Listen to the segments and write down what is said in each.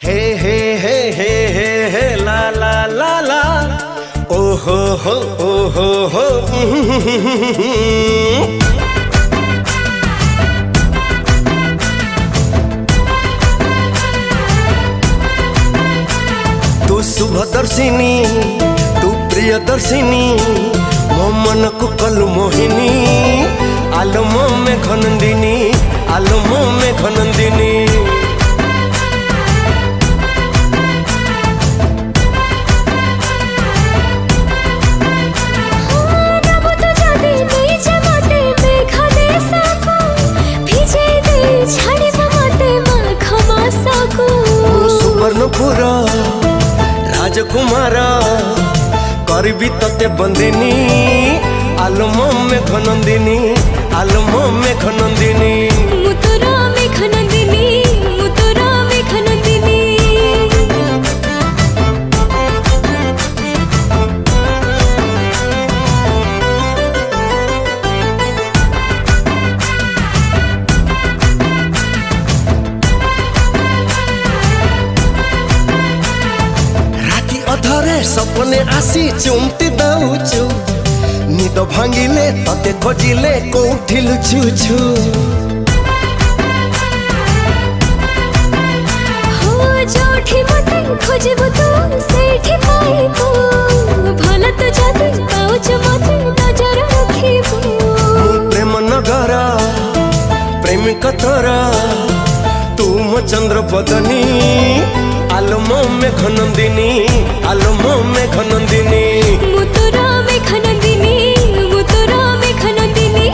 हे हे हे हे हे हे ला ला ला ला ओ हो तू शुभदर्शिनी तू प्रियदर्शिनी मो मन को कलु मोहिनी आलमो में घनंदिनी आलमो में घनंदिनी सुवर्णपुर राजकुमार करबी तते बंदिनी आलमो में घनंदिनी आलमो में घनंदिनी मुतुरा में घनंदिनी मुतुरा में घनंदिनी अधरे सपने आसी चुमती दउचु निद भांगिले तते खोजिले कोठी लुचु छु हो जोठी मते खोजबु तू सेठी पाइबु भला तो जादू पाउच मते नजर रखिबु प्रेम नगर प्रेमिक तोरा तू मो चंद्र बदनी आलमो में घनंदिनी आलमो में घनंदिनी मुतुरा में घनंदिनी मुतुरा में घनंदिनी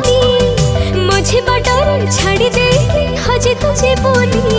मुझे बटर छाड़ी दे हजे तुझे बोली